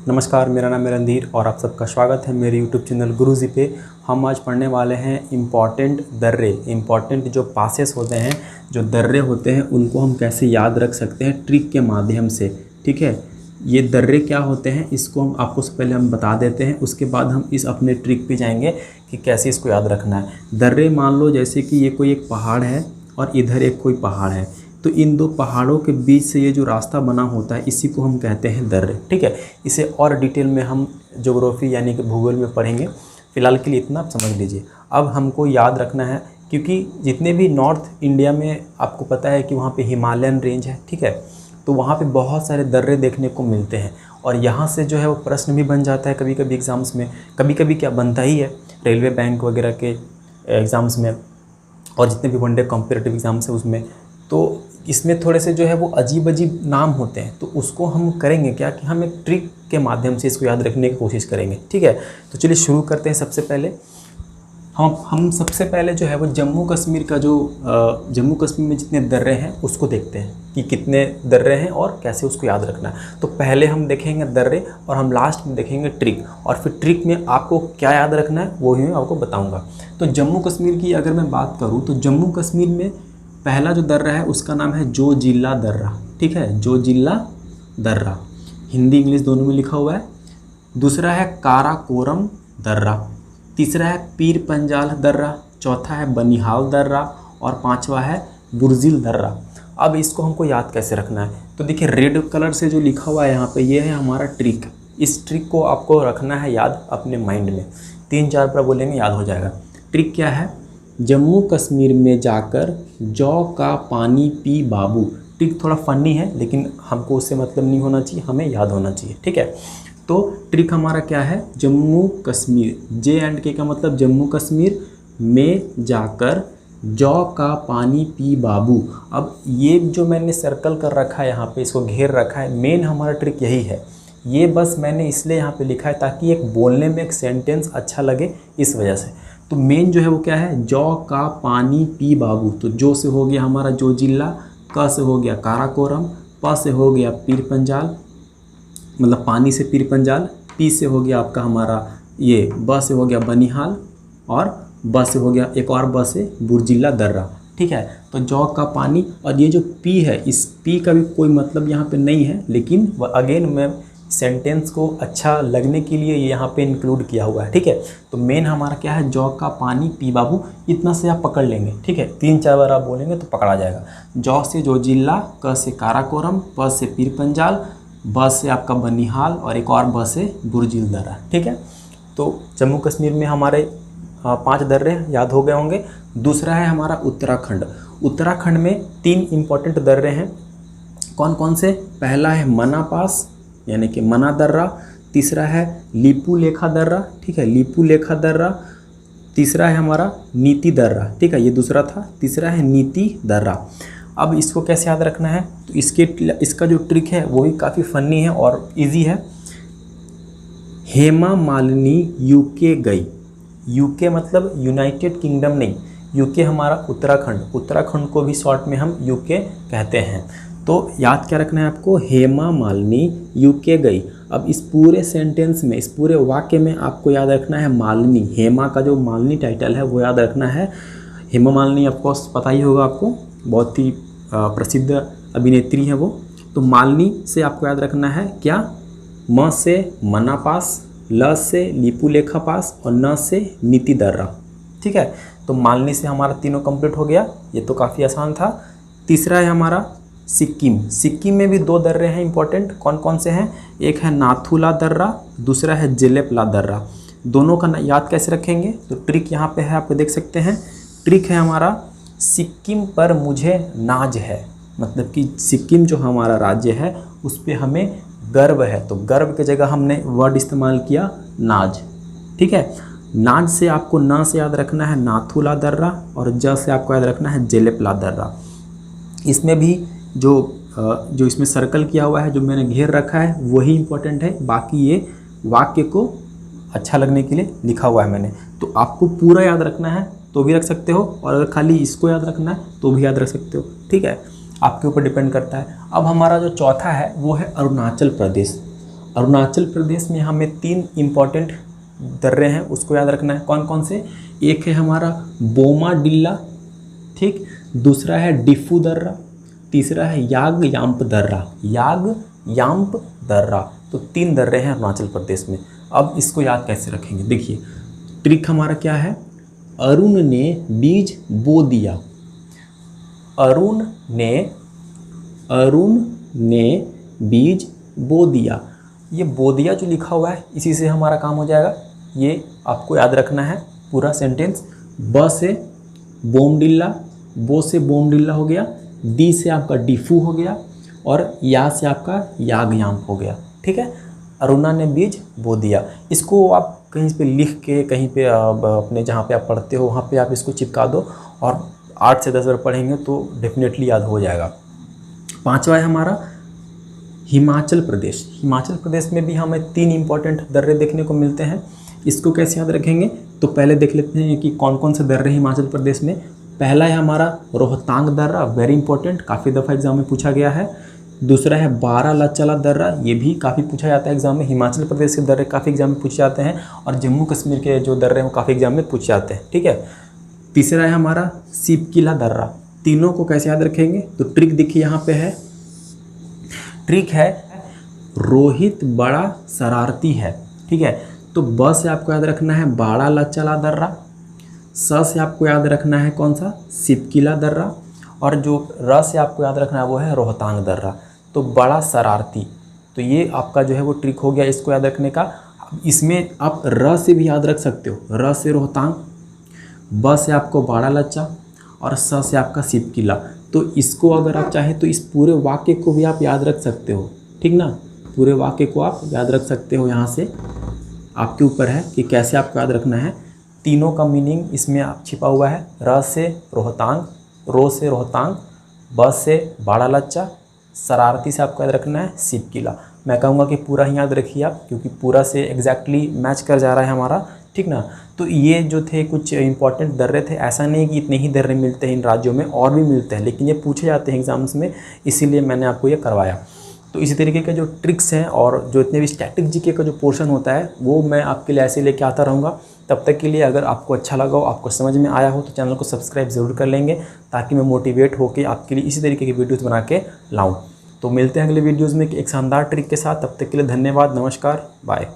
नमस्कार, मेरा नाम है रणधीर और आप सबका स्वागत है मेरे YouTube चैनल गुरुजी पे। हम आज पढ़ने वाले हैं इम्पॉर्टेंट दर्रे, इम्पॉर्टेंट जो पासेस होते हैं, जो दर्रे होते हैं, उनको हम कैसे याद रख सकते हैं ट्रिक के माध्यम से। ठीक है, ये दर्रे क्या होते हैं इसको हम आपको से पहले हम बता देते हैं, उसके बाद हम इस अपने ट्रिक पे जाएंगे कि कैसे इसको याद रखना है। दर्रे मान लो जैसे कि ये कोई एक पहाड़ है और इधर एक कोई पहाड़ है, तो इन दो पहाड़ों के बीच से ये जो रास्ता बना होता है इसी को हम कहते हैं दर्रे। ठीक है, इसे और डिटेल में हम ज्योग्राफी यानी कि भूगोल में पढ़ेंगे, फिलहाल के लिए इतना आप समझ लीजिए। अब हमको याद रखना है क्योंकि जितने भी नॉर्थ इंडिया में आपको पता है कि वहाँ पे हिमालयन रेंज है। ठीक है, तो वहाँ पे बहुत सारे दर्रे देखने को मिलते हैं और यहाँ से जो है वो प्रश्न भी बन जाता है कभी कभी एग्ज़ाम्स में, कभी कभी क्या बनता ही है रेलवे बैंक वगैरह के एग्ज़ाम्स में और जितने भी वनडे कॉम्पिटिटिव एग्ज़ाम्स है उसमें। तो इसमें थोड़े से जो है वो अजीब अजीब नाम होते हैं, तो उसको हम करेंगे क्या कि हम एक ट्रिक के माध्यम से इसको याद रखने की कोशिश करेंगे। ठीक है, तो चलिए शुरू करते हैं। सबसे पहले हम सबसे पहले जो है वो जम्मू कश्मीर का जो जम्मू कश्मीर में जितने दर्रे हैं उसको देखते हैं कि कितने दर्रे हैं और कैसे उसको याद रखना है। तो पहले हम देखेंगे दर्रे और हम लास्ट में देखेंगे ट्रिक, और फिर ट्रिक में आपको क्या याद रखना है वो ही मैं आपको बताऊँगा। तो जम्मू कश्मीर की अगर मैं बात करूँ तो जम्मू कश्मीर में पहला जो दर्रा है उसका नाम है जोजिला दर्रा। ठीक है, जोजिला दर्रा, हिंदी इंग्लिश दोनों में लिखा हुआ है। दूसरा है काराकोरम दर्रा, तीसरा है पीर पंजाल दर्रा, चौथा है बनिहाल दर्रा और पांचवा है बुर्जिल दर्रा। अब इसको हमको याद कैसे रखना है, तो देखिए रेड कलर से जो लिखा हुआ है यहाँ पे, ये है हमारा ट्रिक। इस ट्रिक को आपको रखना है याद अपने माइंड में, 3-4 बार बोलेंगे याद हो जाएगा। ट्रिक क्या है, जम्मू कश्मीर में जाकर जौ का पानी पी बाबू। ट्रिक थोड़ा फनी है लेकिन हमको उससे मतलब नहीं होना चाहिए, हमें याद होना चाहिए। ठीक है, तो ट्रिक हमारा क्या है, जम्मू कश्मीर, J&K का मतलब जम्मू कश्मीर में जाकर जौ का पानी पी बाबू। अब ये जो मैंने सर्कल कर रखा है यहाँ पे, इसको घेर रखा है, मेन हमारा ट्रिक यही है। ये बस मैंने इसलिए यहाँ पे लिखा है ताकि एक बोलने में एक सेंटेंस अच्छा लगे, इस वजह से। तो मेन जो है वो क्या है, जौ का पानी पी बाबू। तो जो से हो गया हमारा जोजिला, क से हो गया काराकोरम, प से हो गया पीर पंजाल मतलब पानी से पीर पंजाल, पी से हो गया आपका हमारा ये, ब से हो गया बनिहाल और ब से हो गया एक और ब से बुर्जिला दर्रा। ठीक है, तो जौ का पानी, और ये जो पी है, इस पी का भी कोई मतलब यहाँ पे नहीं है, लेकिन अगेन मैं सेंटेंस को अच्छा लगने के लिए यहाँ पे इंक्लूड किया हुआ है। ठीक है, तो मेन हमारा क्या है, जौ का पानी पी बाबू, इतना से आप पकड़ लेंगे। ठीक है, 3-4 बार आप बोलेंगे तो पकड़ा जाएगा। जौ से जोजिला, क से काराकोरम, प से पीर पंजाल, ब से आपका बनिहाल और एक और ब से बुर्जिल दर्रा। ठीक है, तो जम्मू कश्मीर में हमारे 5 दर्रे याद हो गए होंगे। दूसरा है हमारा उत्तराखंड। उत्तराखंड में 3 इम्पॉर्टेंट दर्रे हैं। कौन कौन से, पहला है मना पास यानी कि मना दर्रा, तीसरा है लीपू लेखा दर्रा। ठीक है, लीपू लेखा दर्रा। तीसरा है हमारा नीति दर्रा। ठीक है, ये दूसरा था, तीसरा है नीति दर्रा। अब इसको कैसे याद रखना है, तो इसका जो ट्रिक है वो भी काफ़ी फनी है और इजी है। हेमा मालिनी यूके गई, यूके मतलब यूनाइटेड किंगडम नहीं, यूके हमारा उत्तराखंड, उत्तराखंड को भी शॉर्ट में हम यूके कहते हैं। तो याद क्या रखना है आपको, हेमा मालिनी यूके गई। अब इस पूरे सेंटेंस में, इस पूरे वाक्य में आपको याद रखना है मालिनी, हेमा का जो मालिनी टाइटल है वो याद रखना है। हेमा मालिनी ऑफकोर्स पता ही होगा आपको, बहुत ही प्रसिद्ध अभिनेत्री है वो। तो मालिनी से आपको याद रखना है क्या, म से मना पास, ल से लीपू लेखा पास और न से नीति दर्रा। ठीक है, तो मालिनी से हमारा तीनों कंप्लीट हो गया, ये तो काफ़ी आसान था। तीसरा है हमारा सिक्किम। सिक्किम में भी 2 दर्रे हैं इंपॉर्टेंट। कौन कौन से हैं, एक है नाथुला दर्रा, दूसरा है जेलेपला दर्रा। दोनों का याद कैसे रखेंगे, तो ट्रिक यहाँ पे है, आपको देख सकते हैं। ट्रिक है हमारा, सिक्किम पर मुझे नाज है, मतलब कि सिक्किम जो हमारा राज्य है उस पर हमें गर्व है, तो गर्व की जगह हमने वर्ड इस्तेमाल किया नाज। ठीक है, नाज से आपको न से याद रखना है नाथुला दर्रा और ज से आपको याद रखना है जेलेपला दर्रा। इसमें भी जो इसमें सर्कल किया हुआ है, जो मैंने घेर रखा है वही इंपॉर्टेंट है, बाकी ये वाक्य को अच्छा लगने के लिए लिखा हुआ है मैंने। तो आपको पूरा याद रखना है तो भी रख सकते हो, और अगर खाली इसको याद रखना है तो भी याद रख सकते हो। ठीक है, आपके ऊपर डिपेंड करता है। अब हमारा जो चौथा है वो है अरुणाचल प्रदेश। अरुणाचल प्रदेश में हमें 3 इम्पॉर्टेंट दर्रे हैं, उसको याद रखना है। कौन कौन से? एक है हमारा बोमाडिल्ला, ठीक, दूसरा है डिफू दर्रा, तीसरा है याग यांप दर्रा, याग यांप दर्रा। तो 3 दर्रे हैं अरुणाचल प्रदेश में। अब इसको याद कैसे रखेंगे? देखिए ट्रिक हमारा क्या है, अरुण ने बीज बो दिया, अरुण ने बीज बो दिया। ये बो दिया जो लिखा हुआ है इसी से हमारा काम हो जाएगा। ये आपको याद रखना है पूरा सेंटेंस। ब से बोमडिल्ला, बो से बोमडिल्ला हो गया, दी से आपका डिफू हो गया, और या से आपका यागयांप हो गया। ठीक है, अरुणा ने बीज बो दिया। इसको आप कहीं पे लिख के, कहीं पे अपने जहाँ पे आप पढ़ते हो वहाँ पे आप इसको चिपका दो, और 8 से 10 बार पढ़ेंगे तो डेफिनेटली याद हो जाएगा। 5वां है हमारा हिमाचल प्रदेश। हिमाचल प्रदेश में भी हमें 3 इम्पॉर्टेंट दर्रे देखने को मिलते हैं। इसको कैसे याद रखेंगे? तो पहले देख लेते हैं कि कौन कौन से दर्रे हिमाचल प्रदेश में। पहला है हमारा रोहतांग दर्रा, वेरी इंपॉर्टेंट, काफ़ी दफ़ा एग्जाम में पूछा गया है। दूसरा है बारालाचला दर्रा, ये भी काफ़ी पूछा जाता है एग्जाम में। हिमाचल प्रदेश के दर्रे काफ़ी एग्जाम में पूछे जाते हैं, और जम्मू कश्मीर के जो दर्रे हैं वो काफ़ी एग्जाम में पूछे जाते हैं। ठीक है, तीसरा है हमारा सिपकिला दर्रा। तीनों को कैसे याद रखेंगे? तो ट्रिक देखिए यहाँ पे है, ट्रिक है रोहित बड़ा शरारती है। ठीक है, तो ब से आपको याद रखना है बारालाचला दर्रा, स से आपको याद रखना है कौन सा? सिपकिला दर्रा, और जो र से आपको याद रखना है वो है रोहतांग दर्रा। तो बड़ा शरारती, तो ये आपका जो है वो ट्रिक हो गया इसको याद रखने का। इसमें आप र से भी याद रख सकते हो, र से रोहतांग, ब से आपको बारालाचा, और स से आपका सिपकिला। तो इसको अगर आप चाहें तो इस पूरे वाक्य को भी आप याद रख सकते हो, ठीक ना, पूरे वाक्य को आप याद रख सकते हो। यहाँ से आपके ऊपर है कि कैसे आपको याद रखना है। तीनों का मीनिंग इसमें छिपा हुआ है। र से रोहतांग, रो से रोहतांग, ब से बारालाचा, शरारती से आपको याद रखना है सिपकिला। मैं कहूँगा कि पूरा ही याद रखिए आप, क्योंकि पूरा से एग्जैक्टली मैच कर जा रहा है हमारा, ठीक ना। तो ये जो थे कुछ इंपॉर्टेंट दर्रे थे। ऐसा नहीं कि इतने ही दर्रे मिलते हैं इन राज्यों में, और भी मिलते हैं, लेकिन ये पूछे जाते हैं एग्जाम्स में, इसीलिए मैंने आपको ये करवाया। तो इसी तरीके के जो ट्रिक्स हैं और जो इतने भी स्टैटिक जीके का जो पोर्शन होता है वो मैं आपके लिए ऐसे लेके आता रहूँगा। तब तक के लिए अगर आपको अच्छा लगा हो, आपको समझ में आया हो, तो चैनल को सब्सक्राइब ज़रूर कर लेंगे, ताकि मैं मोटिवेट होकर आपके लिए इसी तरीके की वीडियोज़ बना के लाऊँ। तो मिलते हैं अगले वीडियोज़ में एक शानदार ट्रिक के साथ। तब तक के लिए धन्यवाद, नमस्कार, बाय।